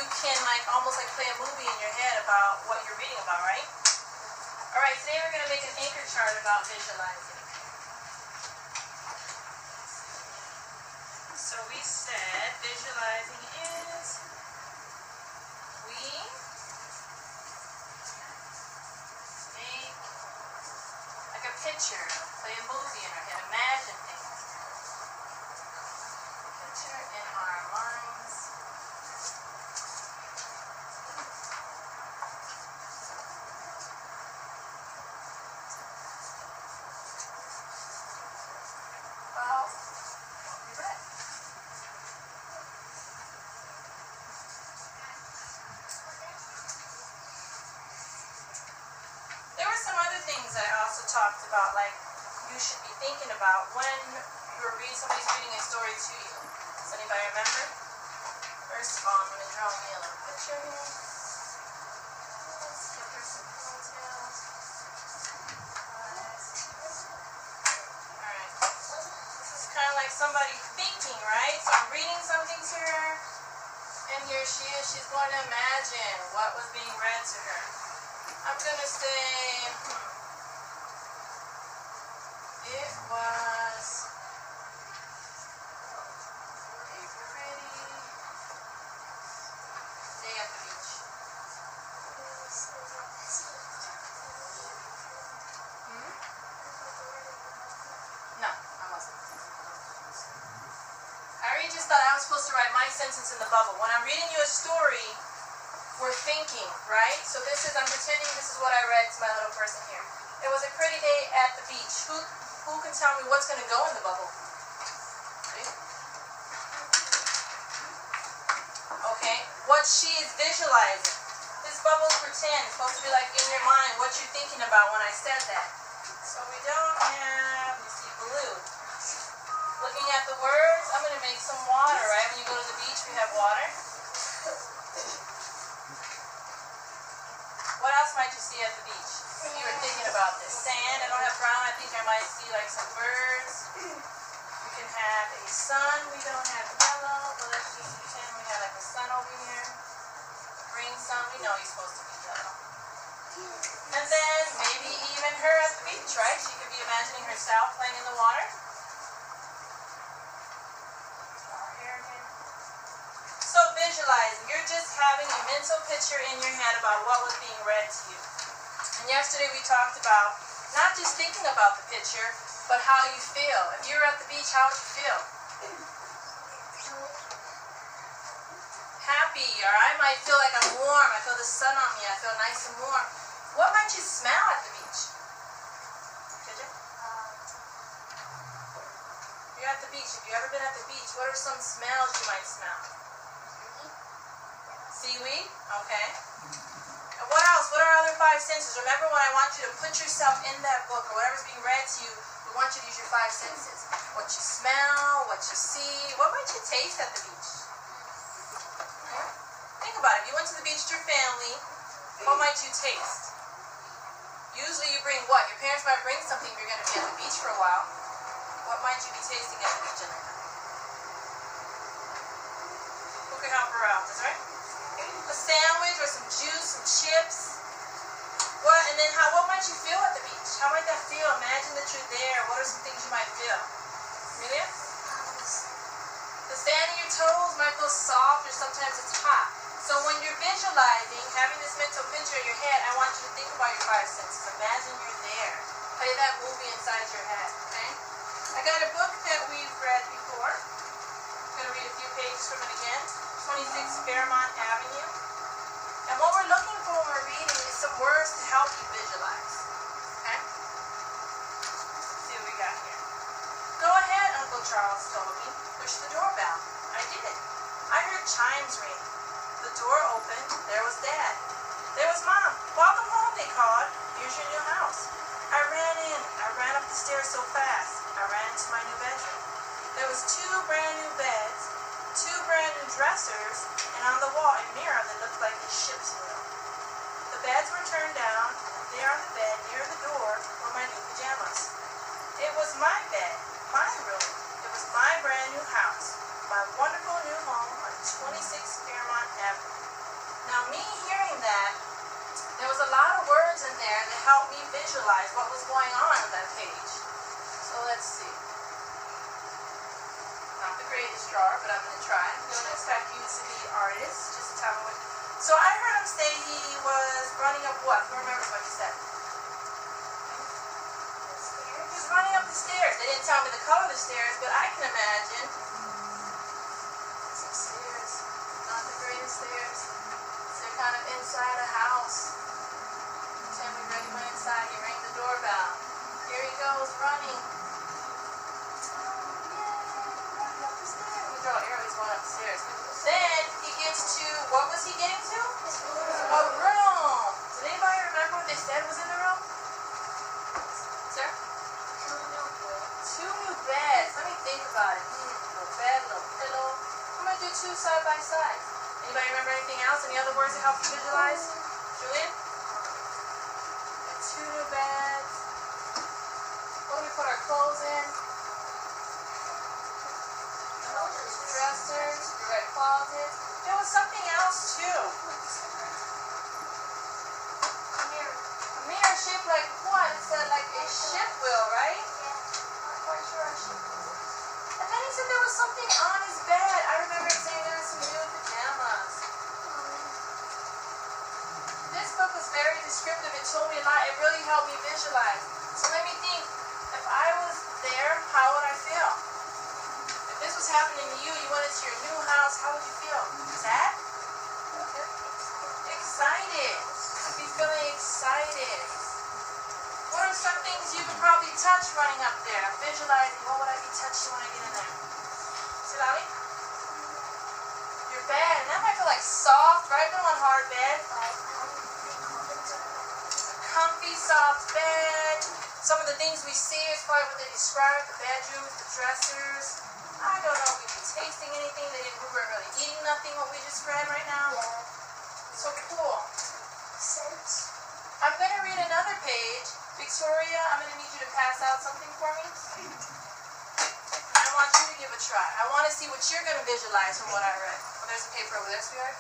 can like almost like play a movie in your head about what you're reading about, right? Alright, today we're going to make an anchor chart about visualizing. So we said visualizing is we make like a picture, play a movie in our head, imagine things. Picture in our minds. About what we read. There were some other things I also talked about, like you should be thinking about when somebody's reading a story to you. Does anybody remember? First of all, I'm going to draw me a little picture here. Let's give her some ponytails. Alright. This is kind of like somebody thinking, right? So I'm reading something to her, and here she is. She's going to imagine what was being read to her. I'm going to say, it was a pretty day at the beach. No, I wasn't. I already just thought I was supposed to write my sentence in the bubble. When I'm reading you a story, we're thinking, right? So I'm pretending this is what I read to my little person here. It was a pretty day at the beach. Who can tell me what's going to go in the bubble? Okay, what she is visualizing. This bubble's pretend. It's supposed to be like in your mind what you're thinking about when I said that. So we don't have, you see, blue. Looking at the words, I'm going to make some water, right? When you go to the beach, we have water. What else might you see at the beach? If you were thinking about this. Sand, I don't have brown, I think I might see like some birds. We can have a sun, we don't have yellow, but let's just pretend we have like a sun over here. Green sun, we know he's supposed to be yellow. And then maybe even her at the beach, right? She could be imagining herself playing in the water. So visualizing, you're just having a mental picture in your head about what was being read to you. And yesterday we talked about not just thinking about the picture, but how you feel. If you were at the beach, how would you feel? Happy, or I might feel like I'm warm. I feel the sun on me. I feel nice and warm. What might you smell at the beach? Did you? You're at the beach. If you've ever been at the beach, what are some smells you might smell? Seaweed? Okay. And what else? What are our other five senses? Remember when I want you to put yourself in that book or whatever's being read to you, we want you to use your five senses. What you smell, what you see, what might you taste at the beach? Think about it. If you went to the beach with your family, what might you taste? Usually you bring what? Your parents might bring something if you're going to be at the beach for a while. What might you be tasting at the beach in there? Who can help her out? That's right. A sandwich or some juice, some chips. What? And then what might you feel at the beach? How might that feel? Imagine that you're there. What are some things you might feel? Amelia? The sand in your toes might feel soft or sometimes it's hot. So when you're visualizing, having this mental picture in your head, I want you to think about your five senses. Imagine you're there. Play that movie inside your head, okay? I got a book that we've read before. I'm going to read a few pages from it again. 26 Fairmont Avenue. And what we're looking for when we're reading is some words to help you visualize. Okay? Let's see what we got here. Go ahead, Uncle Charles told me. Push the doorbell. I did. I heard chimes ring. The door opened. There was Dad. There was Mom. Welcome home, they called. Here's your new house. I ran in. I ran up the stairs so fast. I ran into my new bedroom. There was 2 brand new beds, 2 brand new dressers, and on the wall a mirror that looked like a ship's wheel. The beds were turned down, and there on the bed near the door were my new pajamas. It was my bed, my room. It was my brand new house, my wonderful new home on 26 Fairmont Avenue. lot of words in there that helped me visualize what was going on that page. So let's see. Not the greatest drawer, but I'm going to try. I don't expect you to be artists. Just tell me what. So I heard him say he was running up what? Who remembers what he said? He was running up the stairs. They didn't tell me the color of the stairs, but I can imagine. Some stairs. Not the greatest stairs. They're kind of inside a house. Pretend we really went inside. He rang the doorbell. Here he goes running. Draw arrows going up the stairs. Then he gets to, what was he getting to? A room. Does anybody remember what they said was in the room? Sir? Two new beds. Let me think about it. Little bed, little pillow. I'm going to do two side by side. Anybody remember anything else? Any other words that help you visualize? Julian? Two new beds. What do we put our clothes in? Dressers, red closets. There was something else too. A mirror shaped like what? It said like a ship wheel, right? I'm quite sure a ship wheel. And then he said there was something on his bed. I remember him saying there was some new pajamas. This book was very descriptive. It told me a lot. It really helped me visualize. So let me think. If I was there, how would I feel? If this was happening to you, you went into your new house, how would you feel? Sad? Excited. You'd be feeling excited. What are some things you could probably touch running up there? Visualizing, what would I be touching when I get in there? See, Lolly? Your bed. And that might feel like soft, right? We don't want hard bed. Comfy, soft bed. Some of the things we see is probably what they describe, the bedrooms, the dressers. I don't know if we'd be tasting anything. We weren't really eating nothing, what we just read right now. So cool. I'm going to read another page. Victoria, I'm going to need you to pass out something for me. And I want you to give a try. I want to see what you're going to visualize from what I read. Oh, there's a paper over there, sweetheart.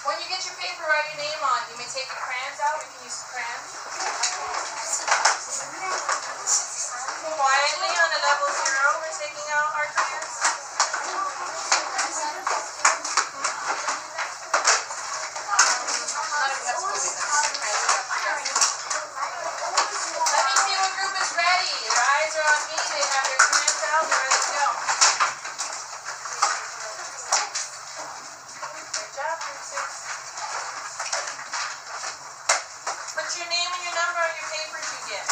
When you get your paper, write your name on. You may take your crayons out. We can use crayons. Quietly on a level 0, we're taking out our crayons. Let me see what group is ready. Your eyes are on me. They have their crayons out. They're ready to go. Good job, group 6. Put your name and your number on your papers you get.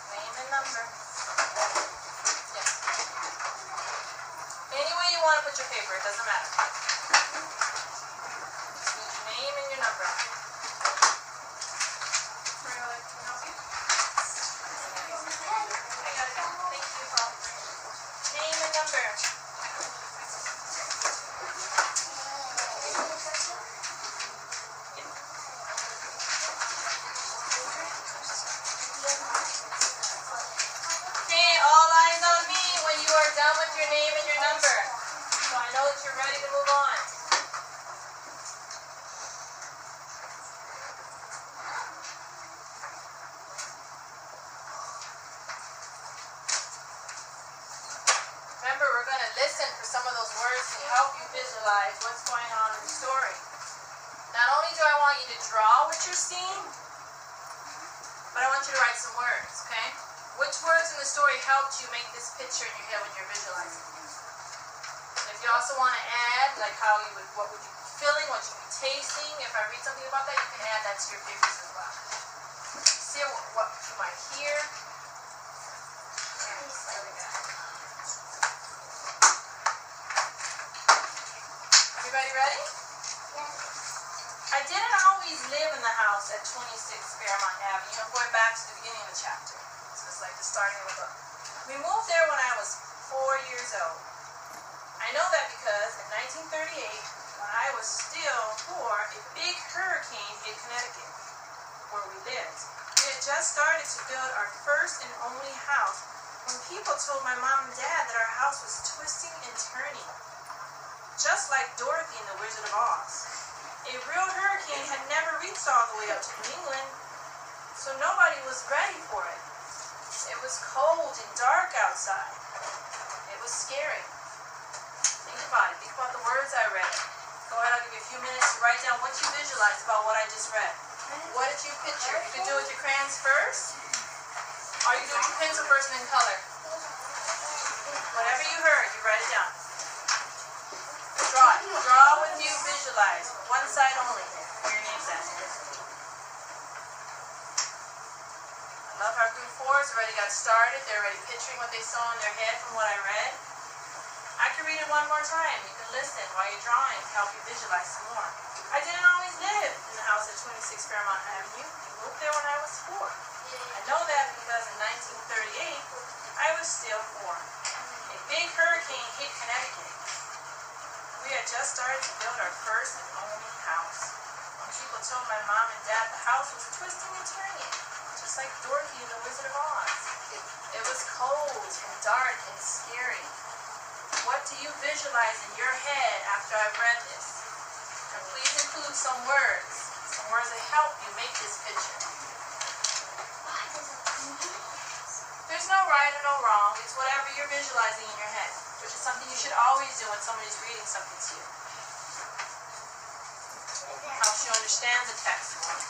Name and number. Yes. Any way you want to put your paper, it doesn't matter. Just need your name and your number. Can I help you? I gotta go. Thank you, Paul. Name and number. Okay, all eyes on me when you are done with your name and your number. So I know that you're ready to move on. Remember, we're going to listen for some of those words to help you visualize what's going on in the story. Not only do I want you to draw what you're seeing, but I want you to write some words, okay? Which words in the story helped you make this picture in your head when you're visualizing? And if you also want to add, like what would you be feeling, what you'd be tasting, if I read something about that, you can add that to your papers as well. See what you might hear. Everybody ready? Yes. I didn't always live in the house at 26 Fairmont Avenue. I'm going back to the beginning of the chapter. So it's like the starting of the book. We moved there when I was 4 years old. I know that because in 1938, when I was still poor, a big hurricane hit Connecticut, where we lived. We had just started to build our first and only house when people told my mom and dad that our house was twisting and turning, just like Dorothy in The Wizard of Oz. A real hurricane had never reached all the way up to New England, so nobody was ready for it. It was cold and dark outside. It was scary. Think about it. Think about the words I read. Go ahead, I'll give you a few minutes to write down what you visualized about what I just read. What did you picture? You can do it with your crayons first, or you do it with your pencil first and then color. Whatever you heard, you write it down. Draw it. Draw what you visualize. One side only. Where your name's at. I love how group 4's already got started. They're already picturing what they saw in their head from what I read. I can read it one more time. You can listen while you're drawing to help you visualize some more. I didn't always live in the house at 26 Fairmont Avenue. I moved there when I was 4. I know that because in 1938, I was still 4. A big hurricane hit Connecticut. We had just started to build our first and only house. When people told my mom and dad the house was twisting and turning, just like Dorothy in The Wizard of Oz. It was cold and dark and scary. What do you visualize in your head after I've read this? And please include some words that help you make this picture. There's no right or no wrong. It's whatever you're visualizing in your head, which is something you should always do when somebody's reading something to you. It helps you understand the text more.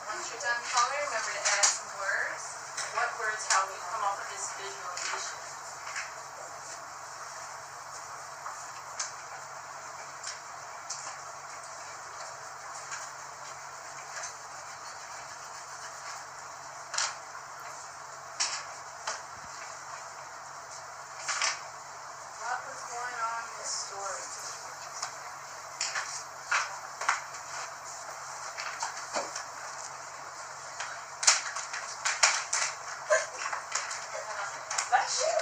Once you're done coloring, remember to add some words. What words help you come up with this visualization? What was going on in this story? Bless you.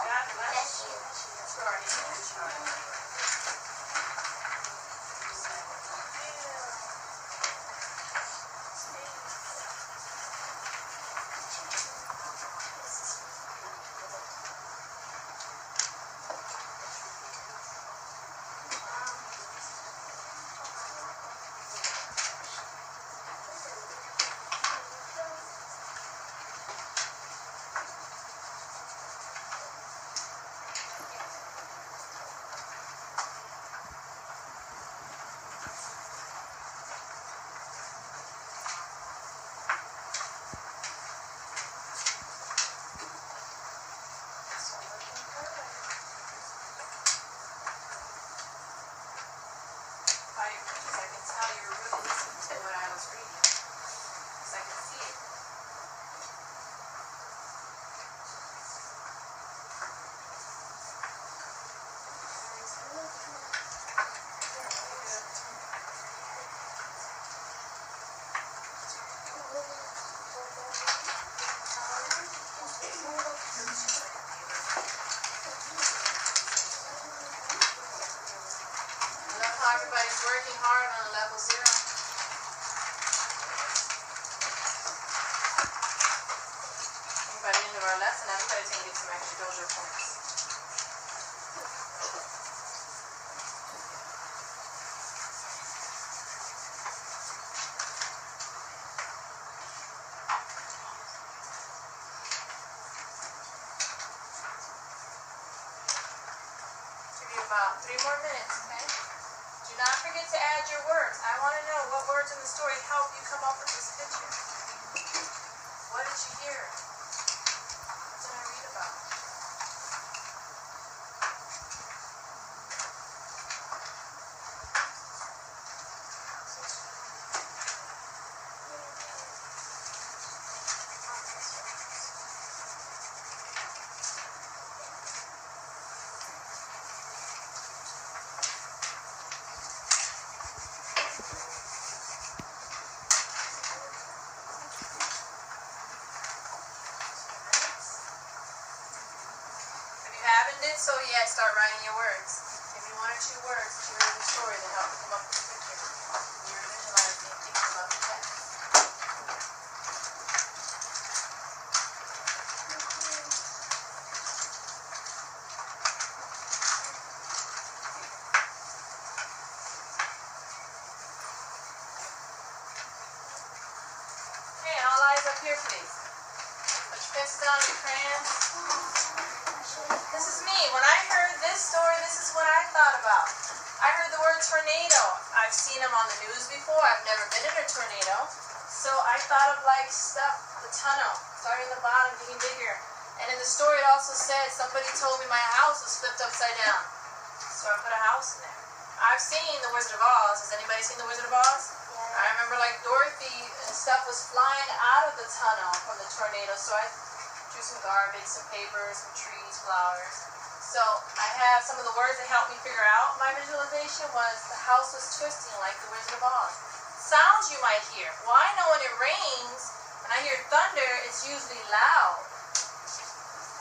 God bless you. Sorry. Everybody's working hard on level 0. By the end of our lesson, everybody's going to get some extra dojo points. Give you about 3 more minutes, okay? Do not forget to add your words. I want to know what words in the story help you come up with this picture. What did you hear? What did I read about? opened it, so yeah, start writing your words. Give me 1 or 2 words to read the story that help come up with the picture. You're visualizing and thinking about the text. Okay, all eyes up here, please. Put your pencil down, your crayons. This is me. When I heard this story, this is what I thought about. I heard the word tornado. I've seen them on the news before. I've never been in a tornado. So I thought of like stuff, the tunnel, starting at the bottom, getting bigger. And in the story it also said, somebody told me my house was flipped upside down. So I put a house in there. I've seen The Wizard of Oz. Has anybody seen The Wizard of Oz? Yeah. I remember like Dorothy and stuff was flying out of the tunnel from the tornado. So I drew some garbage, some paper, some trees, flowers. So I have some of the words that helped me figure out my visualization was the house was twisting like the Wizard of Oz. Sounds you might hear. Well, I know when it rains, when I hear thunder, it's usually loud.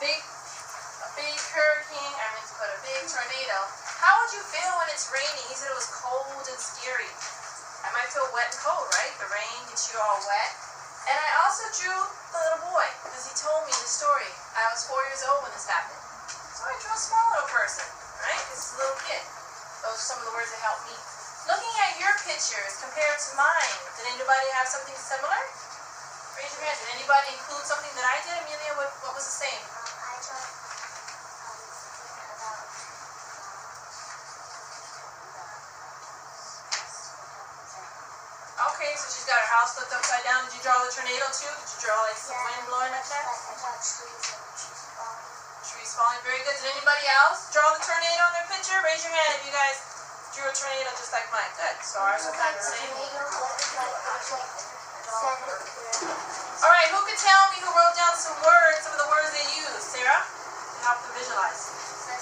A big hurricane, I meant to put a big tornado. How would you feel when it's raining? He said it was cold and scary. I might feel wet and cold, right? The rain gets you all wet. And I also drew the little boy because he told me the story. I was 4 years old when this happened. So I drew a small little person, right? This is a little kid. Those are some of the words that helped me. Looking at your pictures compared to mine, did anybody have something similar? Raise your hand. Did anybody include something that I did? Amelia, what was the same? I drew Okay, so she's got her house flipped upside down. Did you draw the tornado too? Did you draw like some wind blowing like that? I draw trees and trees falling. Trees falling, very good. Did anybody else draw the tornado on their picture? Raise your hand if you guys drew a tornado just like mine. Good. So ours are kind of the same. Alright, who could tell me who wrote down some words, some of the words they used? Sarah? To help them visualize.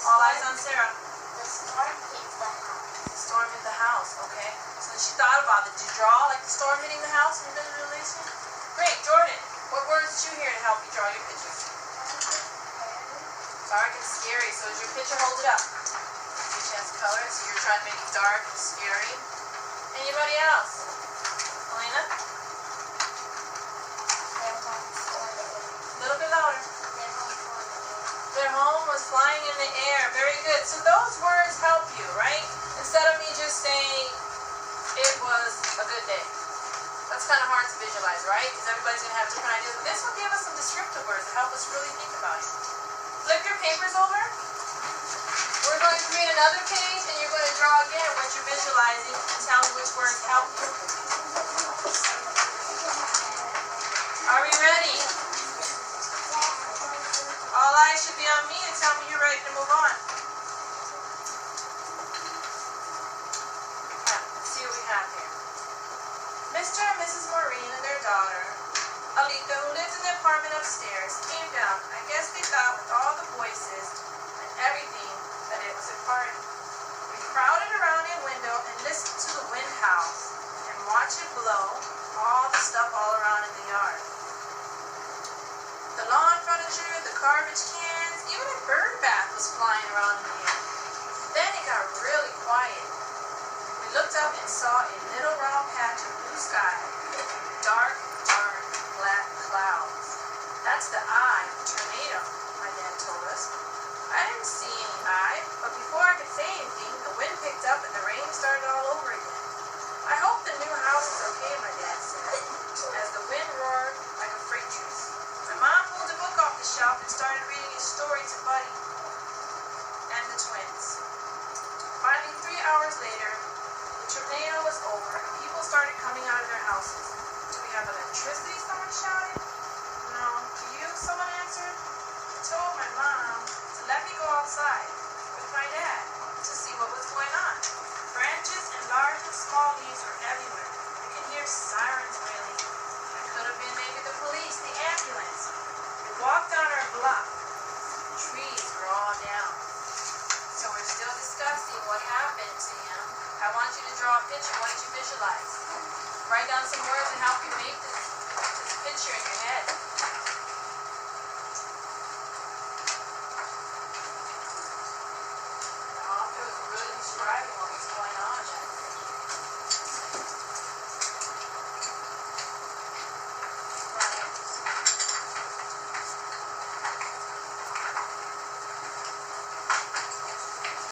All eyes on Sarah. The storm hit the house. The storm hit the house, okay. So she thought about it. Did you draw like the storm hitting the house in your visualization? Great, Jordan. What words did you hear to help you draw your picture? Dark and scary. So as your picture, hold it up. Give you a chance to color it. So you're trying to make it dark and scary. Anybody else? Elena? A little bit louder. Their home was flying in the air. Very good. So those words help you, right? Instead of me just saying it was a good day. That's kind of hard to visualize, right? Because everybody's going to have different ideas. But this will give us some descriptive words to help us really think about it. Flip your papers over. We're going to create another page, and you're going to draw again what you're visualizing and tell me which words help you. Are we ready? All eyes should be on me to tell me you're ready to move on. Let's see what we have here. Mr. and Mrs. Maureen and their daughter, Alika, who lives in the apartment upstairs, came down. I guess they thought with all the voices and everything that it was a party. We crowded around a window and listened to the wind howl and watched it blow all the stuff all around in the yard. The lawn furniture, the garbage cans, even a bird bath was flying around in the air. Then it got really quiet. We looked up and saw a little round patch of blue sky